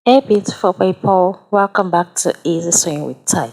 Hey beautiful people, welcome back to Easy Sewing with Ty.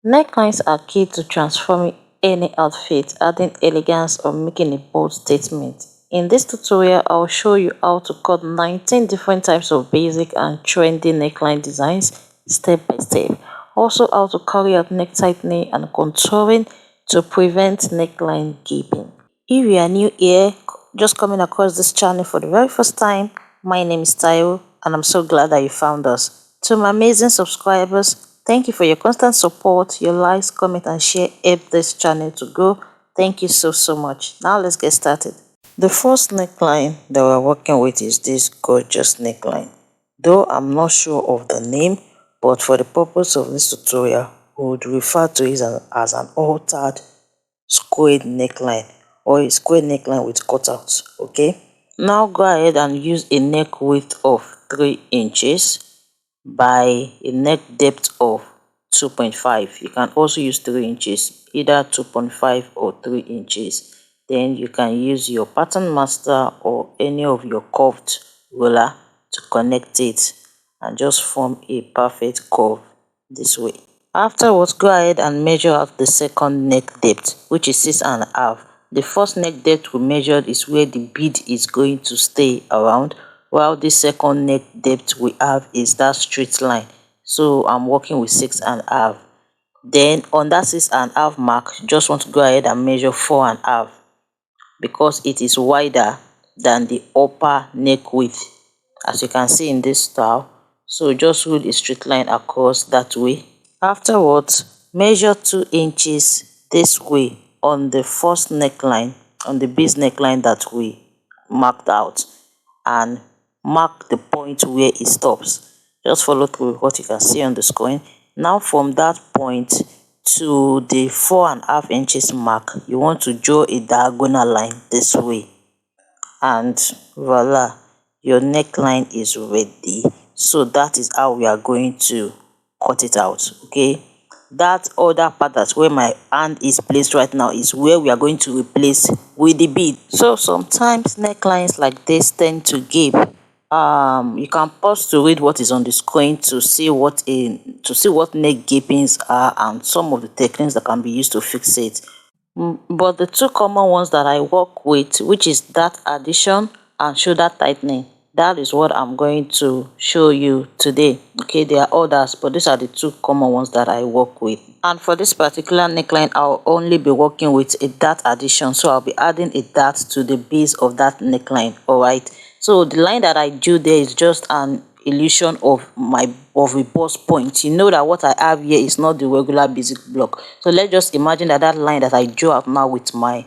Necklines are key to transforming any outfit, adding elegance or making a bold statement. In this tutorial, I'll show you how to cut 19 different types of basic and trendy neckline designs step by step. Also how to carry out neck tightening and contouring to prevent neckline gaping. If you are new here, just coming across this channel for the very first time, my name is Tayo and I'm so glad that you found us. To my amazing subscribers, thank you for your constant support, your likes, comment and share help this channel to grow. Thank you so much. Now let's get started. The first neckline that we're working with is this gorgeous neckline. Though I'm not sure of the name, but for the purpose of this tutorial, we would refer to it as an altered squared neckline or a square neckline with cutouts. Okay, now go ahead and use a neck width of 3 inches by a neck depth of 2.5. You can also use 3 inches, either 2.5 or 3 inches. Then you can use your pattern master or any of your curved ruler to connect it and just form a perfect curve this way. Afterwards, go ahead and measure out the second neck depth, which is 6.5. The first neck depth we measured is where the bead is going to stay around, while the second neck depth we have is that straight line. So I'm working with 6.5. Then on that 6.5 mark, just want to go ahead and measure 4.5 because it is wider than the upper neck width, as you can see in this style. So just rule a straight line across that way. Afterwards, measure 2 inches this way on the first neckline, on the base neckline that we marked out, and mark the point where it stops. Just follow through what you can see on the screen. Now from that point to the 4.5 inches mark, you want to draw a diagonal line this way, and voila, your neckline is ready. So that is how we are going to cut it out. Okay, that other part, that's where my hand is placed right now, is where we are going to replace with the bead. So sometimes necklines like this tend to gape. You can pause to read what is on the screen to see what neck gapings are and some of the techniques that can be used to fix it. But the two common ones that I work with, which is that addition and shoulder tightening, that is what I'm going to show you today. Okay, there are others, but these are the two common ones that I work with. And for this particular neckline, I'll only be working with a dart addition, so I'll be adding a dart to the base of that neckline. All right, so the line that I drew there is just an illusion of a bust point. You know that what I have here is not the regular basic block, so let's just imagine that line that I drew out now with my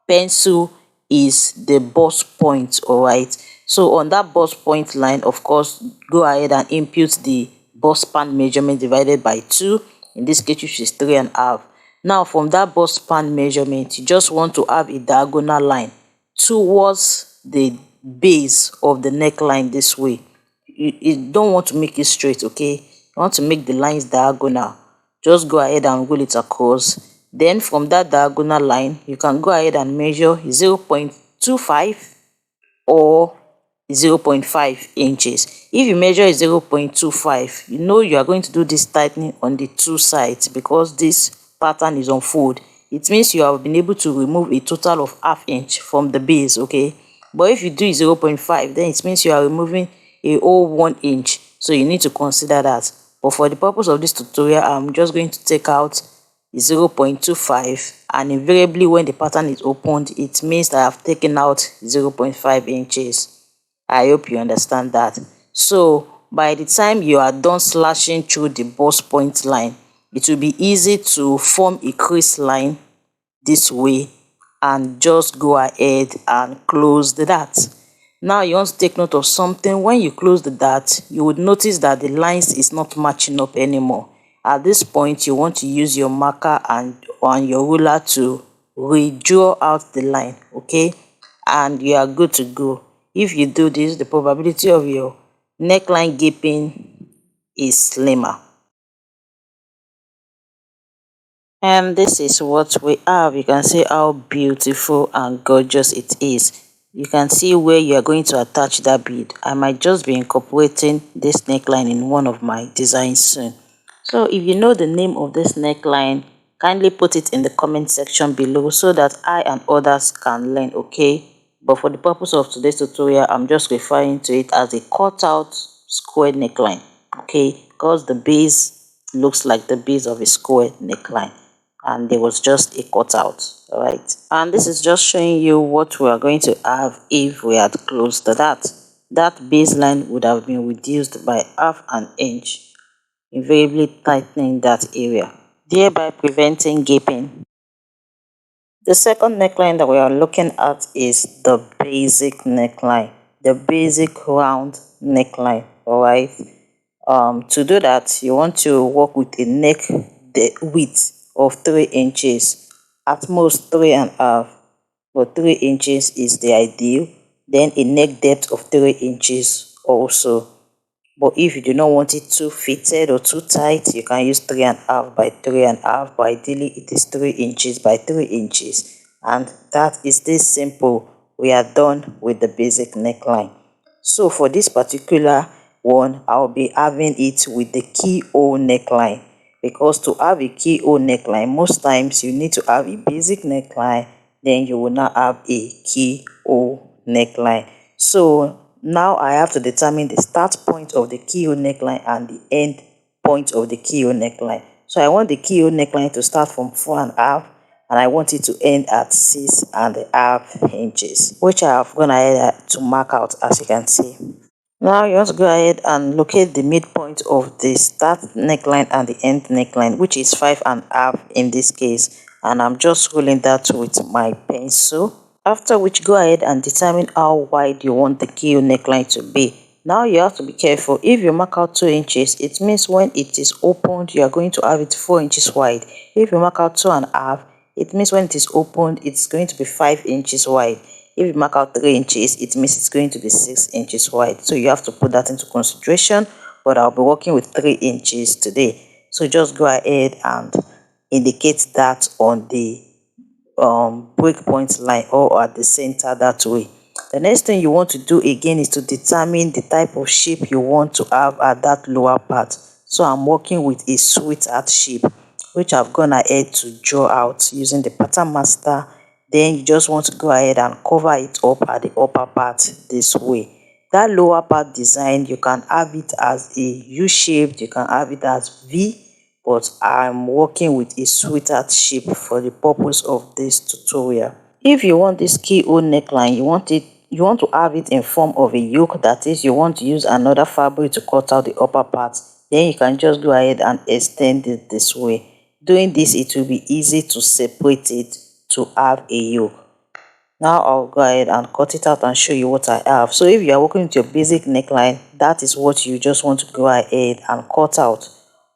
pencil is the bust point. All right, so on that bust point line, of course, go ahead and input the bust span measurement divided by 2, in this case which is 3.5. now from that bust span measurement, you just want to have a diagonal line towards the base of the neckline this way. You don't want to make it straight. Okay, you want to make the lines diagonal. Just go ahead and roll it across. Then from that diagonal line, you can go ahead and measure 0.25 or 0.5 inches. If you measure 0.25, you know you are going to do this tightening on the two sides because this pattern is on fold. It means you have been able to remove a total of ½ inch from the base. Okay, but if you do 0.5, then it means you are removing a whole 1 inch, so you need to consider that. But for the purpose of this tutorial, I'm just going to take out 0.25, and invariably when the pattern is opened, it means that I've taken out 0.5 inches. I hope you understand that. So by the time you are done slashing through the bust point line, it will be easy to form a crease line this way and just go ahead and close the dart. Now you want to take note of something. When you close the dart, you would notice that the lines is not matching up anymore. At this point, you want to use your marker and your ruler to redraw out the line. Okay, and you are good to go. If you do this, the probability of your neckline gaping is slimmer. And this is what we have. You can see how beautiful and gorgeous it is. you can see where you are going to attach that bead. I might just be incorporating this neckline in one of my designs soon. So if you know the name of this neckline, kindly put it in the comment section below so that I and others can learn, okay? But for the purpose of today's tutorial, I'm just referring to it as a cutout square neckline, okay? Because the base looks like the base of a square neckline and there was just a cutout, all right? And this is just showing you what we are going to have if we had closed that. That baseline would have been reduced by half an inch, invariably tightening that area, thereby preventing gaping. The second neckline that we are looking at is the basic neckline, the basic round neckline, alright? To do that, you want to work with a neck width of 3 inches, at most 3.5, but 3 inches is the ideal. Then a neck depth of 3 inches also. But if you do not want it too fitted or too tight, you can use 3.5 by 3.5, but ideally it is 3 inches by 3 inches. And that is this simple. We are done with the basic neckline. So for this particular one, I'll be having it with the keyhole neckline. Because to have a keyhole neckline, most times you need to have a basic neckline, then you will not have a keyhole neckline. So now I have to determine the start point of the keyhole neckline and the end point of the keyhole neckline. So I want the keyhole neckline to start from 4.5 and I want it to end at 6.5 inches, which I have gone ahead to mark out, as you can see. Now you want to go ahead and locate the midpoint of the start neckline and the end neckline, which is 5.5 in this case, and I'm just ruling that with my pencil. After which, go ahead and determine how wide you want the keyhole neckline to be. Now you have to be careful. If you mark out 2 inches, it means when it is opened, you are going to have it 4 inches wide. If you mark out 2.5, it means when it is opened, it's going to be 5 inches wide. If you mark out 3 inches, it means it's going to be 6 inches wide. So you have to put that into consideration, but I'll be working with 3 inches today. So just go ahead and indicate that on the breakpoint line or at the center that way. The next thing you want to do again is to determine the type of shape you want to have at that lower part. So I'm working with a sweetheart shape, which I've gone ahead to draw out using the pattern master. Then you just want to go ahead and cover it up at the upper part this way. That lower part design, you can have it as a U-shaped, you can have it as V, but I'm working with a sweetheart shape for the purpose of this tutorial. If you want this keyhole neckline, you want to have it in form of a yoke, that is, you want to use another fabric to cut out the upper part, then you can just go ahead and extend it this way. Doing this, it will be easy to separate it to have a yoke. Now I'll go ahead and cut it out and show you what I have. So if you are working with your basic neckline, that is what you just want to go ahead and cut out.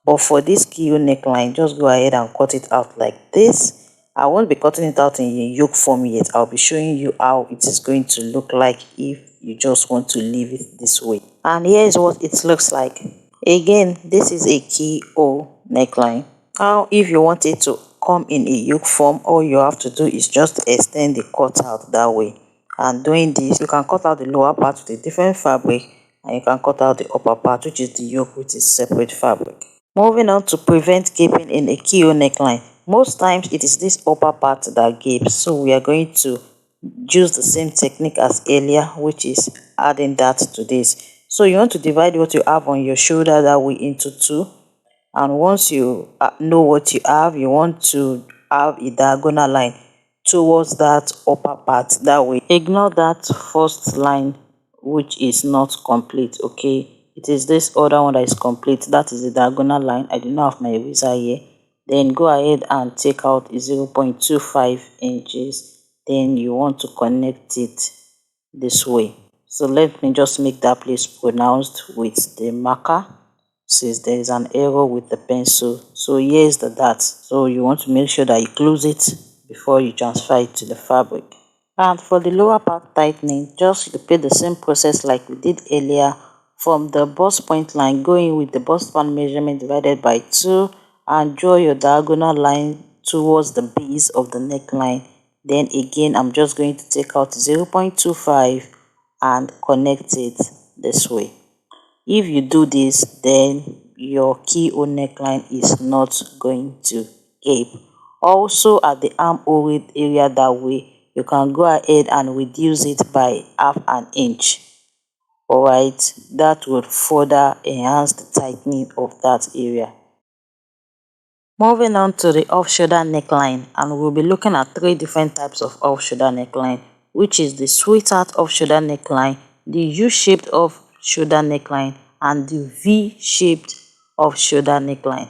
But for this keyhole neckline, just go ahead and cut it out like this. I won't be cutting it out in a yoke form yet. I'll be showing you how it is going to look like if you just want to leave it this way. And here is what it looks like. Again, this is a keyhole neckline. Now if you want it to come in a yoke form, all you have to do is just extend the cutout that way. And doing this, you can cut out the lower part with a different fabric, and you can cut out the upper part, which is the yoke, with a separate fabric. Moving on to prevent gaping in a keyhole neckline. Most times it is this upper part that gapes, so we are going to use the same technique as earlier, which is adding that to this. So you want to divide what you have on your shoulder that way into 2. And once you know what you have, you want to have a diagonal line towards that upper part that way. Ignore that first line which is not complete, okay? It is this other one that is complete. That is the diagonal line. I do not have my eraser here. Then go ahead and take out 0.25 inches. Then you want to connect it this way. So let me just make that place pronounced with the marker, since there is an error with the pencil. So here is the dot. So you want to make sure that you close it before you transfer it to the fabric. And for the lower part tightening, just repeat the same process like we did earlier. From the bust point line, going with the bust span measurement divided by 2 and draw your diagonal line towards the base of the neckline. Then again, I'm just going to take out 0.25 and connect it this way. If you do this, then your keyhole neckline is not going to gape. Also, at the armhole area that way, you can go ahead and reduce it by half an inch. Alright, that will further enhance the tightening of that area. Moving on to the off-shoulder neckline, and we'll be looking at three different types of off-shoulder neckline, which is the sweetheart off-shoulder neckline, the U-shaped off-shoulder neckline, and the V-shaped off-shoulder neckline.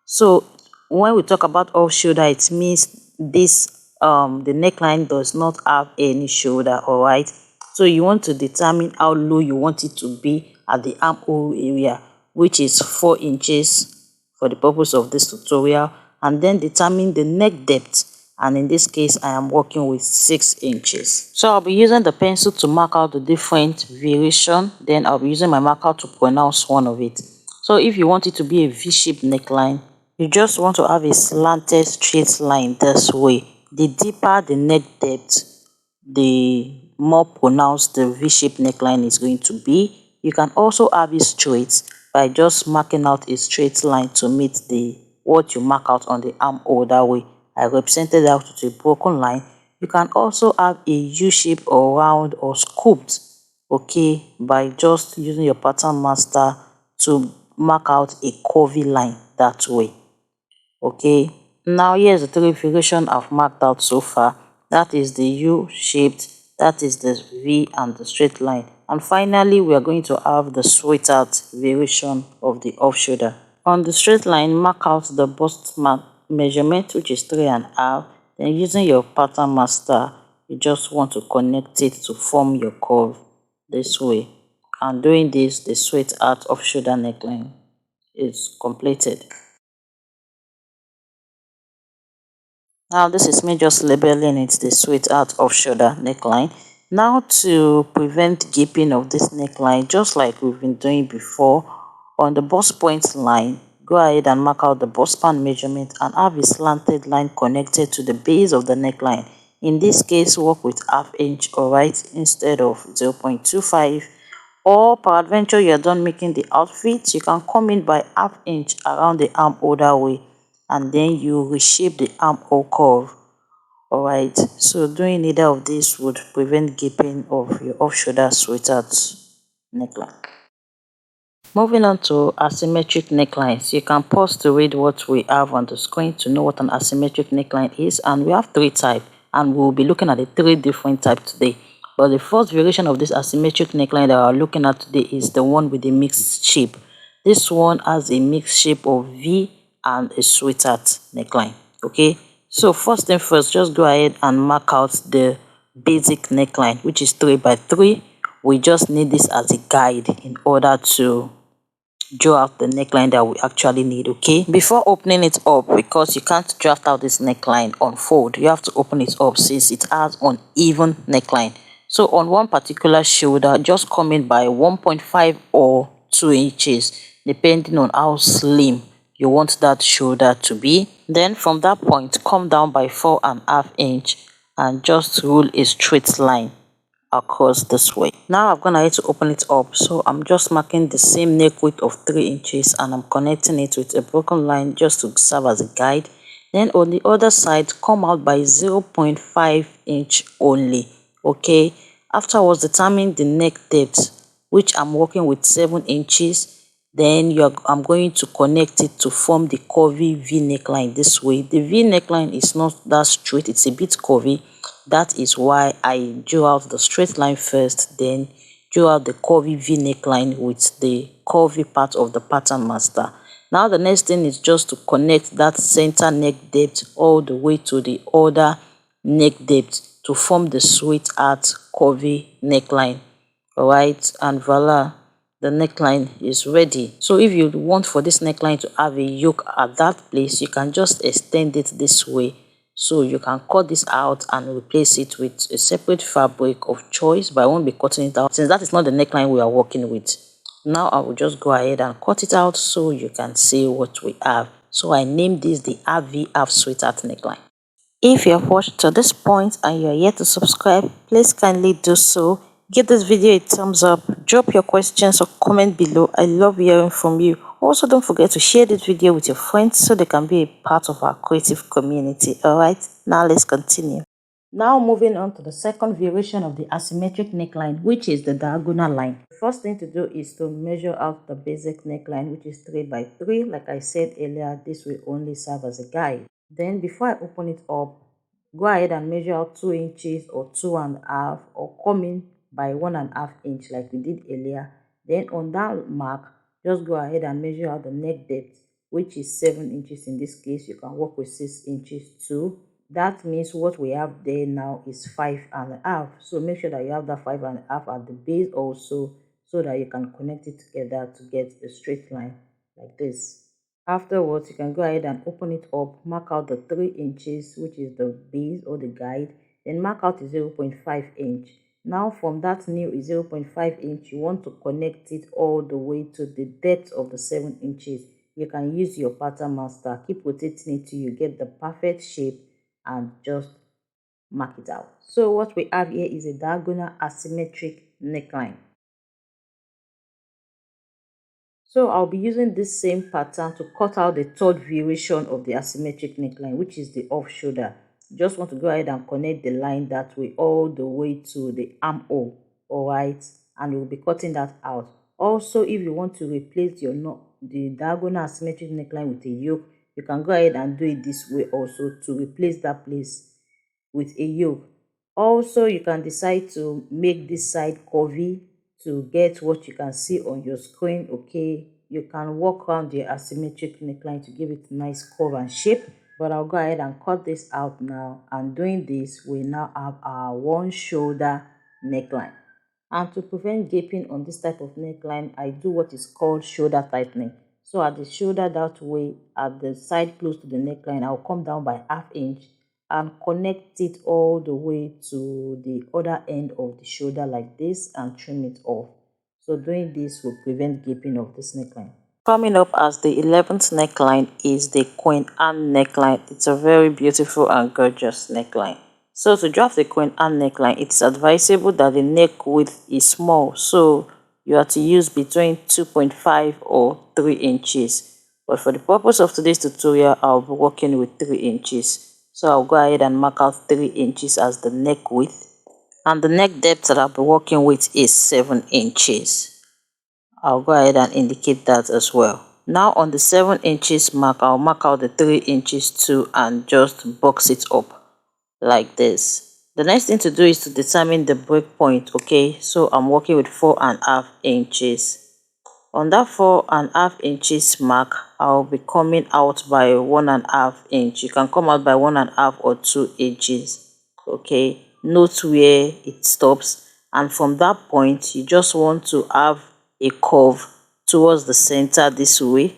So when we talk about off-shoulder, it means this the neckline does not have any shoulder. Alright, so you want to determine how low you want it to be at the armhole area, which is 4 inches for the purpose of this tutorial, and then determine the neck depth, and in this case I am working with 6 inches. So I'll be using the pencil to mark out the different variation, then I'll be using my marker to pronounce one of it. So if you want it to be a V-shaped neckline, you just want to have a slanted straight line this way. The deeper the neck depth, the more pronounced the V-shaped neckline is going to be. You can also have it straight by just marking out a straight line to meet the what you mark out on the armhole. That way I represented out with a broken line. You can also have a U-shape or round or scooped, okay, by just using your pattern master to mark out a curvy line that way. Okay, now here's the three variation I've marked out so far. That is the U-shaped, that is the V, and the straight line. And finally, we are going to have the sweetheart variation of the off-shoulder. On the straight line, mark out the bust measurement, which is 3.5. Then using your pattern master, you just want to connect it to form your curve this way. And doing this, the sweetheart off-shoulder neckline is completed. Now this is me just labeling it the sweetheart off-shoulder neckline. Now to prevent gaping of this neckline, just like we've been doing before, on the bust point line, go ahead and mark out the bust span measurement and have a slanted line connected to the base of the neckline. In this case, work with ½ inch, alright, instead of 0.25. Or peradventure you're done making the outfit, you can come in by ½ inch around the armhole that way, and then you reshape the armhole curve. Alright, so doing either of these would prevent gaping of your off-shoulder sweater neckline. Moving on to asymmetric necklines, you can pause to read what we have on the screen to know what an asymmetric neckline is, and we have 3 types, and we'll be looking at the 3 different types today. But the first variation of this asymmetric neckline that we're looking at today is the one with the mixed shape. This one has a mixed shape of V and a sweetheart neckline. Okay, so first thing first, just go ahead and mark out the basic neckline, which is 3 by 3. We just need this as a guide in order to draw out the neckline that we actually need. Okay, before opening it up, because you can't draft out this neckline on fold, you have to open it up since it has uneven neckline. So on one particular shoulder, just come in by 1.5 or 2 inches, depending on how slim you want that shoulder to be. Then from that point, come down by 4.5 inch and just rule a straight line across this way. Now I'm gonna need to open it up, so I'm just marking the same neck width of 3 inches and I'm connecting it with a broken line just to serve as a guide. Then on the other side, come out by 0.5 inch only. Okay, afterwards determine the neck depth, which I'm working with 7 inches. Then I'm going to connect it to form the curvy V neckline this way. The V neckline is not that straight, it's a bit curvy. That is why I drew out the straight line first, then drew out the curvy V neckline with the curvy part of the pattern master. Now the next thing is just to connect that center neck depth all the way to the other neck depth to form the sweetheart curvy neckline. Alright, and voila, the neckline is ready. So if you want for this neckline to have a yoke at that place, you can just extend it this way. So you can cut this out and replace it with a separate fabric of choice, but I won't be cutting it out since that is not the neckline we are working with. Now I will just go ahead and cut it out so you can see what we have. So I named this the half V half sweetheart neckline. If you have watched to this point and you are yet to subscribe, please kindly do so. Give this video a thumbs up, drop your questions or comment below. I love hearing from you. Also, don't forget to share this video with your friends so they can be a part of our creative community. Alright, now let's continue. Now moving on to the second variation of the asymmetric neckline, which is the diagonal line. The first thing to do is to measure out the basic neckline, which is 3 by 3. Like I said earlier, this will only serve as a guide. Then before I open it up, go ahead and measure out 2 inches or 2.5, or come in by 1.5 inch like we did earlier. Then on that mark, just go ahead and measure out the neck depth, which is 7 inches in this case. You can work with 6 inches too. That means what we have there now is 5.5. So make sure that you have that 5.5 at the base also, so that you can connect it together to get a straight line like this. Afterwards, you can go ahead and open it up, mark out the 3 inches, which is the base or the guide, then mark out the 0.5 inch. Now from that new 0.5 inch, you want to connect it all the way to the depth of the 7 inches. You can use your pattern master, keep rotating it till you get the perfect shape and just mark it out. So what we have here is a diagonal asymmetric neckline. So I'll be using this same pattern to cut out the third variation of the asymmetric neckline, which is the off shoulder. Just want to go ahead and connect the line that way all the way to the armhole, alright, and we'll be cutting that out. Also, if you want to replace the diagonal asymmetric neckline with a yoke, you can go ahead and do it this way also to replace that place with a yoke. Also, you can decide to make this side curvy to get what you can see on your screen. Okay, you can work around the asymmetric neckline to give it a nice curve and shape, but I'll go ahead and cut this out now. And doing this, we now have our one shoulder neckline. And to prevent gaping on this type of neckline, I do what is called shoulder tightening. So at the shoulder that way, at the side close to the neckline, I'll come down by 1/2 inch and connect it all the way to the other end of the shoulder like this and trim it off. So doing this will prevent gaping of this neckline. Coming up as the 11th neckline is the Queen Anne neckline. It's a very beautiful and gorgeous neckline. So to draft the Queen Anne neckline, it's advisable that the neck width is small, so you have to use between 2.5 or 3 inches. But for the purpose of today's tutorial, I'll be working with 3 inches. So I'll go ahead and mark out 3 inches as the neck width. And the neck depth that I'll be working with is 7 inches. I'll go ahead and indicate that as well. Now on the 7 inches mark, I'll mark out the 3 inches too and just box it up like this. The next thing to do is to determine the break point. Okay, so I'm working with 4.5 inches. On that 4.5 inches mark, I'll be coming out by 1.5 inch. You can come out by 1.5 or 2 inches. Okay, note where it stops, and from that point you just want to have a curve towards the center this way,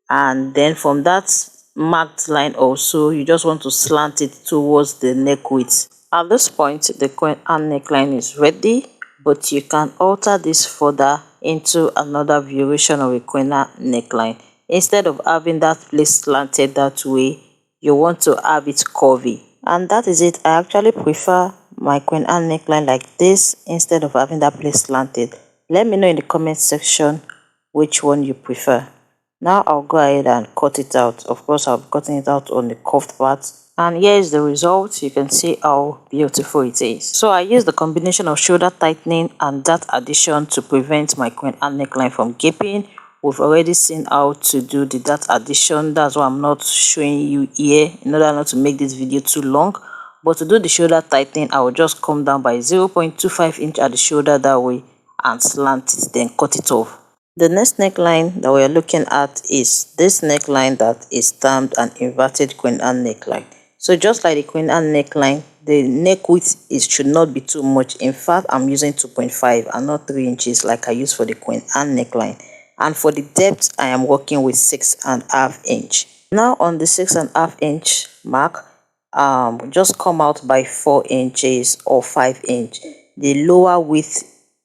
and then from that marked line also you just want to slant it towards the neck width. At this point the Queen Anne neckline is ready, but you can alter this further into another variation of a Queen Anne neckline. Instead of having that place slanted that way, you want to have it curvy, and that is it. I actually prefer my Queen Anne neckline like this instead of having that place slanted. Let me know in the comment section which one you prefer. Now I'll go ahead and cut it out. Of course, I'll be cutting it out on the curved part. And here is the result. You can see how beautiful it is. So I used the combination of shoulder tightening and that addition to prevent my Queen Anne neckline from gaping. We've already seen how to do the that addition. That's why I'm not showing you here, in order not to make this video too long. But to do the shoulder tightening, I will just come down by 0.25 inch at the shoulder that way and slant it, then cut it off. The next neckline that we are looking at is this neckline that is termed an inverted Queen Anne neckline. So just like the Queen Anne neckline, the neck width should not be too much. In fact, I'm using 2.5 and not 3 inches like I used for the Queen Anne neckline. And for the depth, I am working with 6.5 inch. Now on the 6.5 inch mark, just come out by 4 inches or 5 inch. The lower width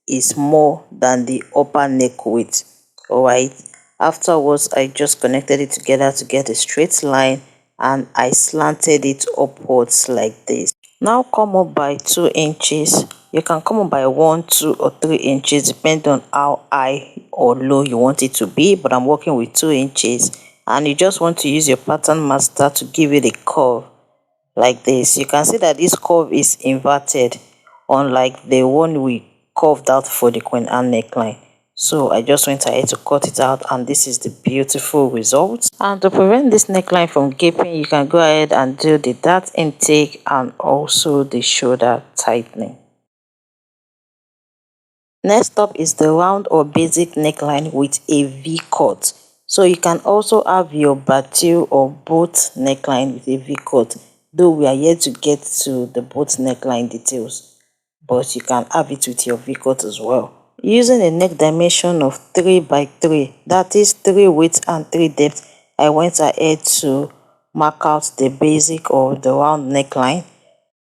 is more than the upper neck width. Alright, afterwards I just connected it together to get a straight line, and I slanted it upwards like this. Now come up by 2 inches. You can come up by 1, 2 or 3 inches depending on how high or low you want it to be, but I'm working with 2 inches, and you just want to use your pattern master to give it a curve like this. You can see that this curve is inverted, unlike the one we curved out for the Queen Anne neckline. So I just went ahead to cut it out, and this is the beautiful result. And to prevent this neckline from gaping, you can go ahead and do the dart intake and also the shoulder tightening. Next up is the round or basic neckline with a V cut. So you can also have your battue or boat neckline with a V cut, though we are yet to get to the boat neckline details, but you can have it with your V cut as well. Using a neck dimension of 3 by 3, that is 3 width and 3 depth, I went ahead to mark out the basic or the round neckline.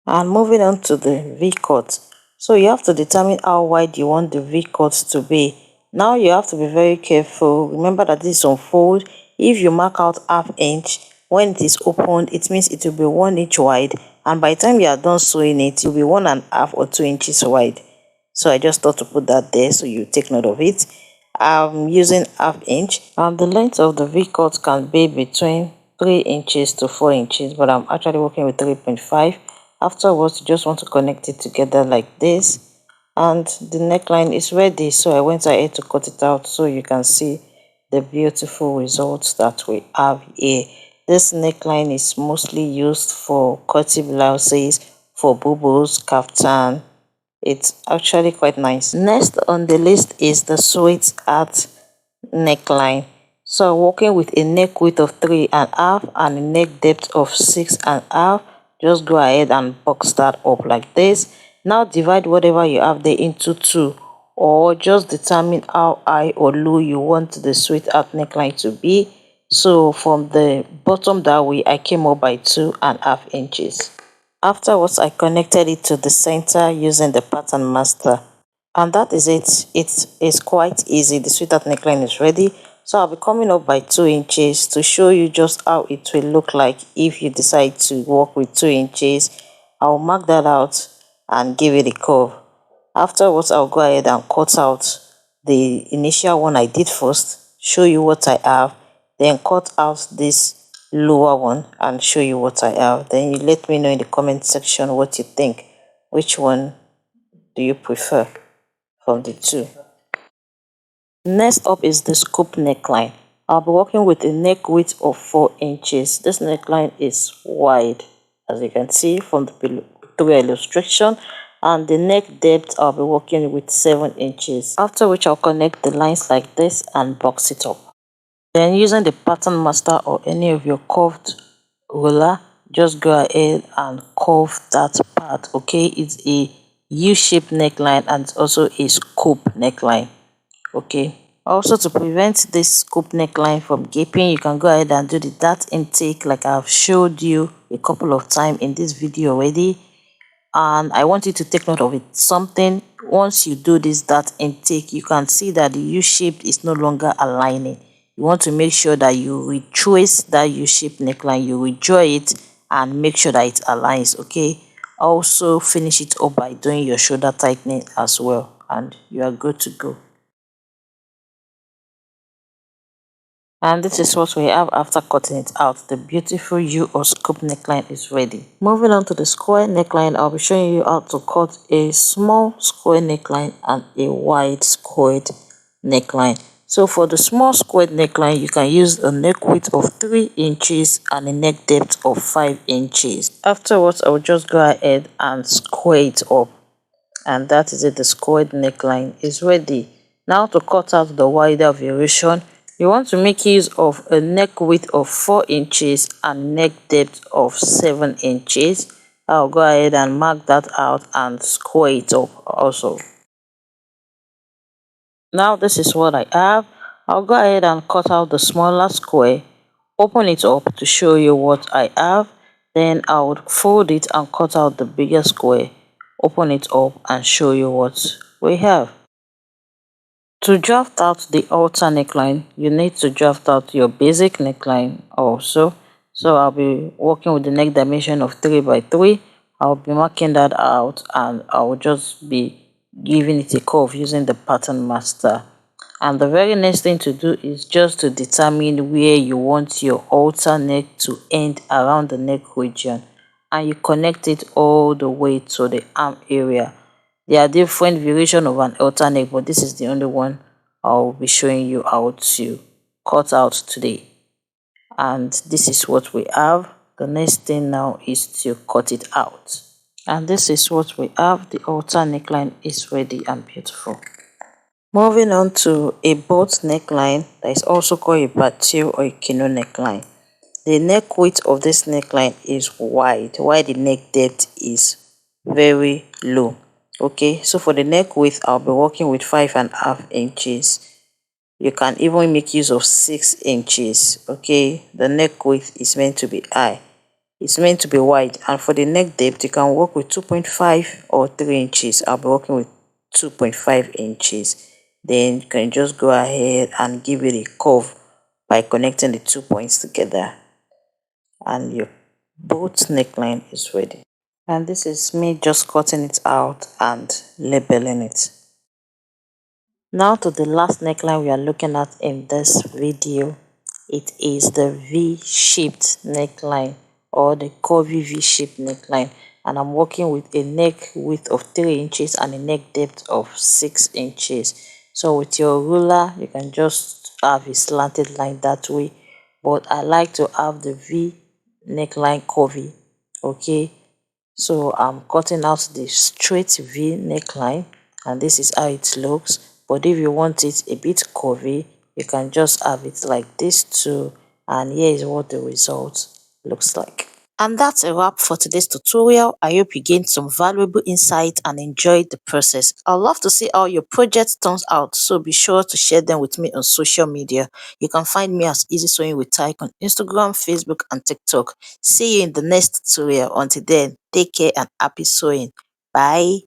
And moving on to the V-cut. So you have to determine how wide you want the V-cut to be. Now you have to be very careful. Remember that this is on fold. If you mark out ½ inch, when it is opened, it means it will be 1 inch wide. And by the time you are done sewing it, it will be 1½ or 2 inches wide. So I just thought to put that there so you take note of it. I'm using ½ inch, and the length of the V-cut can be between 3 inches to 4 inches, but I'm actually working with 3.5. Afterwards, you just want to connect it together like this, and the neckline is ready. So I went ahead to cut it out so you can see the beautiful results that we have here. This neckline is mostly used for cutting blouses, for bubbles, kaftan. It's actually quite nice. Next on the list is the sweetheart neckline. So working with a neck width of 3.5 and a neck depth of 6.5. Just go ahead and box that up like this. Now divide whatever you have there into 2, or just determine how high or low you want the sweetheart neckline to be. So from the bottom that way, I came up by 2.5 inches. Afterwards, I connected it to the center using the pattern master. And that is it. It is quite easy. The sweetheart neckline is ready. So I'll be coming up by 2 inches to show you just how it will look like if you decide to work with 2 inches. I'll mark that out and give it a curve. Afterwards, I'll go ahead and cut out the initial one I did first, show you what I have, then cut out this lower one and show you what I have. Then you let me know in the comment section what you think. Which one do you prefer from the two? Next up is the scoop neckline. I'll be working with a neck width of 4 inches. This neckline is wide, as you can see from the below illustration, and the neck depth I'll be working with 7 inches. After which I'll connect the lines like this and box it up. Then using the pattern master or any of your curved ruler, just go ahead and curve that part. Okay, it's a U-shaped neckline and it's also a scoop neckline. Okay, also to prevent this scoop neckline from gaping, you can go ahead and do the dart intake like I've showed you a couple of times in this video already. And I want you to take note of it. Once you do this dart intake, you can see that the U-shaped is no longer aligning. You want to make sure that you retrace that U-shaped neckline, you redraw it and make sure that it aligns. Okay, also finish it up by doing your shoulder tightening as well, and you are good to go. And this is what we have after cutting it out. The beautiful U or scoop neckline is ready. Moving on to the square neckline, I'll be showing you how to cut a small square neckline and a wide squared neckline. So for the small squared neckline, you can use a neck width of 3 inches and a neck depth of 5 inches. Afterwards, I will just go ahead and square it up. And that is it, the squared neckline is ready. Now to cut out the wider variation, you want to make use of a neck width of 4 inches and neck depth of 7 inches. I'll go ahead and mark that out and square it up also. Now this is what I have. I'll go ahead and cut out the smaller square, open it up to show you what I have. Then I would fold it and cut out the bigger square, open it up and show you what we have. To draft out the Halter neckline, you need to draft out your basic neckline also. So I'll be working with the neck dimension of 3 by 3. I'll be marking that out and I'll just be giving it a curve using the pattern master. And the very next thing to do is just to determine where you want your halter neck to end around the neck region, and you connect it all the way to the arm area. There are different variations of an halter neck, but this is the only one I'll be showing you how to cut out today. And this is what we have. The next thing now is to cut it out. And this is what we have. The halter neckline is ready and beautiful. Moving on to a boat neckline that is also called a battue or a keyhole neckline. The neck width of this neckline is wide, while the neck depth is very low. Okay, so for the neck width, I'll be working with 5.5 inches. You can even make use of 6 inches. Okay, the neck width is meant to be high. It's meant to be wide, and for the neck depth, you can work with 2.5 or 3 inches. I'll be working with 2.5 inches. Then you can just go ahead and give it a curve by connecting the 2 points together, and your boat neckline is ready. And this is me just cutting it out and labeling it. Now to the last neckline we are looking at in this video. It is the V-shaped neckline or the curvy V-shaped neckline, and I'm working with a neck width of 3 inches and a neck depth of 6 inches. So with your ruler, you can just have a slanted line that way, but I like to have the V neckline curvy. Okay, so I'm cutting out the straight V neckline, and this is how it looks. But if you want it a bit curvy, you can just have it like this too, and here is what the result looks like. And that's a wrap for today's tutorial. I hope you gained some valuable insight and enjoyed the process. I'd love to see how your project turns out, so be sure to share them with me on social media. You can find me as EasySewing with Tyke on Instagram, Facebook, and TikTok. See you in the next tutorial. Until then, take care and happy sewing. Bye.